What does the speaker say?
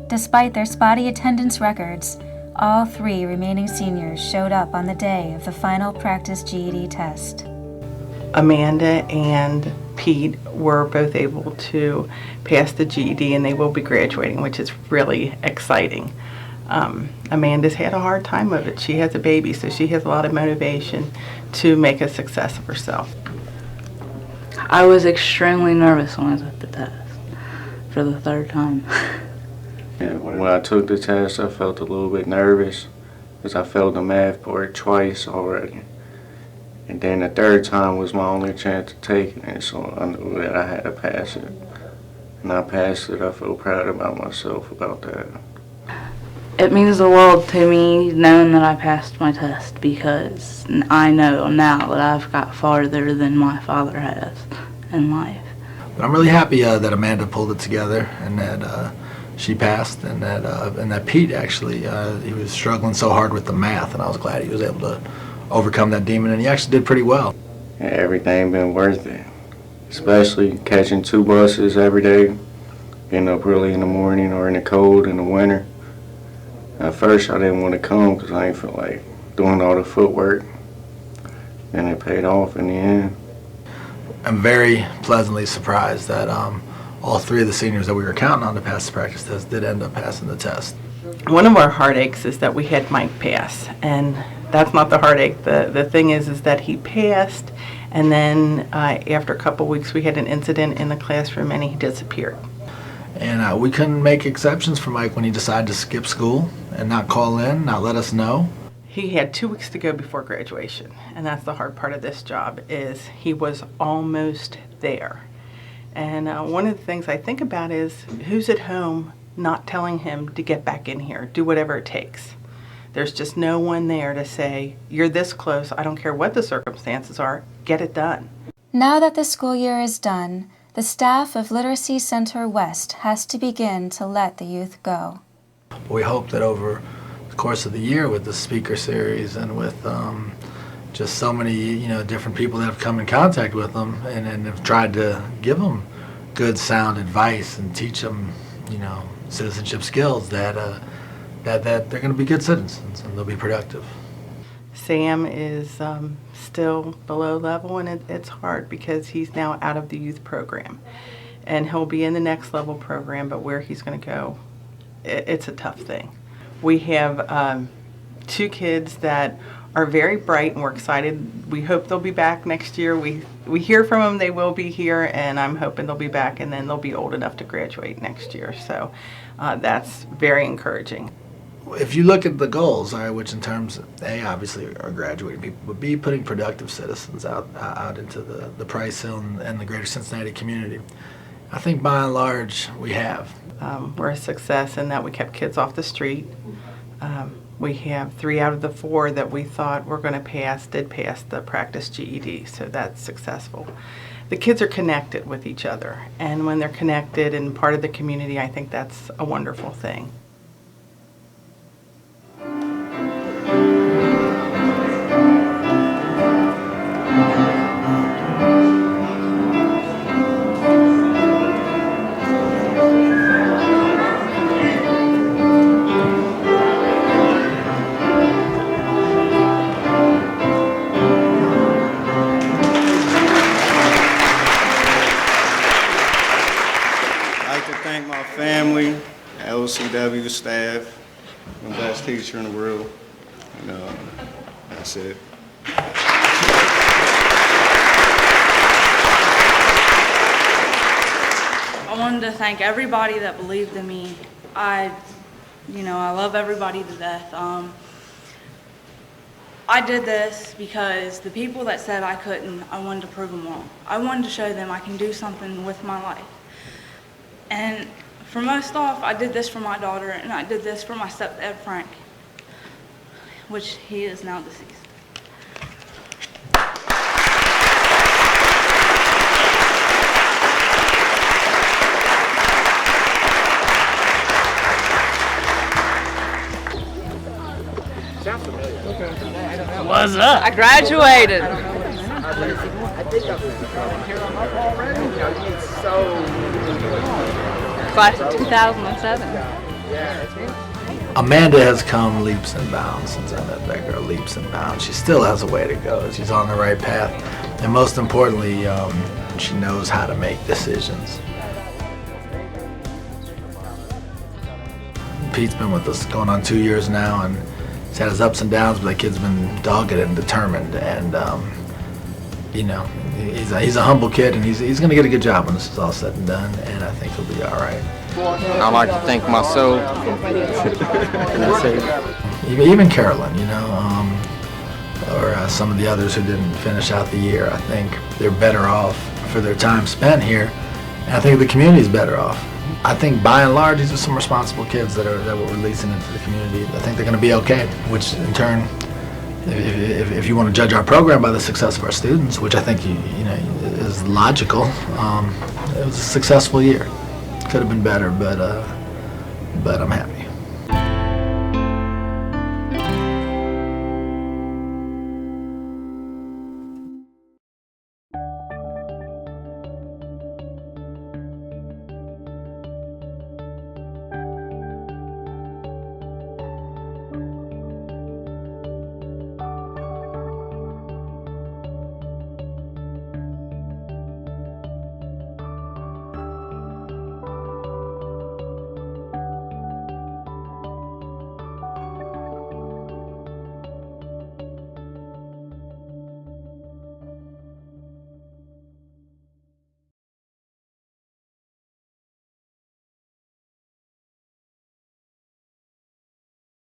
Despite their spotty attendance records, all 3 remaining seniors showed up on the day of the final practice GED test. Amanda and Pete were both able to pass the GED, and they will be graduating, which is really exciting. Amanda's had a hard time of it. She has a baby, so she has a lot of motivation to make a success of herself. I was extremely nervous when I took the test for the 3rd time. Yeah, when I took the test, I felt a little bit nervous because I failed the math part twice already. And then the 3rd time was my only chance to take it, and so I knew that I had to pass it. And I passed it. I feel proud about myself about that. It means the world to me knowing that I passed my test, because I know now that I've got farther than my father has in life. But I'm really happy that Amanda pulled it together, and that she passed, and that Pete actually, he was struggling so hard with the math, and I was glad he was able to overcome that demon, and he actually did pretty well. And everything been worth it, especially catching 2 buses every day, getting up early in the morning or in the cold in the winter. At first I didn't want to come because I didn't feel like doing all the footwork, and it paid off in the end. I'm very pleasantly surprised that all 3 of the seniors that we were counting on to pass the practice test did end up passing the test. One of our heartaches is that we had Mike pass, and that's not the heartache. The thing is that he passed, and then after a couple weeks we had an incident in the classroom and he disappeared. And we couldn't make exceptions for Mike when he decided to skip school and not call in, not let us know. He had 2 weeks to go before graduation, and that's the hard part of this job, is he was almost there. And one of the things I think about is who's at home not telling him to get back in here, do whatever it takes. There's just no one there to say, you're this close, I don't care what the circumstances are, get it done. Now that the school year is done, the staff of Literacy Center West has to begin to let the youth go. We hope that over the course of the year, with the speaker series and with just so many different people that have come in contact with them and have tried to give them good sound advice and teach them citizenship skills, that they're going to be good citizens and they'll be productive. Sam is still below level, and it's hard because he's now out of the youth program, and he'll be in the next level program, but where he's going to go, it's a tough thing. We have 2 kids that are very bright, and we're excited. We hope they'll be back next year. We hear from them they will be here, and I'm hoping they'll be back, and then they'll be old enough to graduate next year. So that's very encouraging. If you look at the goals, which in terms of A, obviously are graduating people, but B, putting productive citizens out into the Price Hill and the greater Cincinnati community, I think by and large we have. We're a success in that we kept kids off the street. We have 3 out of the 4 that we thought were going to did pass the practice GED, so that's successful. The kids are connected with each other, and when they're connected and part of the community, I think that's a wonderful thing. Thank my family, LCW staff, the best teacher in the world, and that's it. I wanted to thank everybody that believed in me. I love everybody to death. I did this because the people that said I couldn't, I wanted to prove them wrong. I wanted to show them I can do something with my life. And for most off, I did this for my daughter, and I did this for my stepdad, Frank, which he is now deceased. What's up? I graduated. Class of 2007. Amanda has come leaps and bounds since I met that girl, leaps and bounds. She still has a way to go. She's on the right path. And most importantly, she knows how to make decisions. Pete's been with us going on 2 years now, and he's had his ups and downs, but that kid's been dogged and determined. And, you know, he's a humble kid, and he's going to get a good job when this is all said and done, and I think he'll be all right. I'd like to thank myself. Even Carolyn, you know, or some of the others who didn't finish out the year. I think they're better off for their time spent here, and I think the community's better off. I think by and large, these are some responsible kids that we're releasing into the community. I think they're going to be okay, which in turn, if you want to judge our program by the success of our students, which I think you know is logical, it was a successful year. Could have been better, but I'm happy.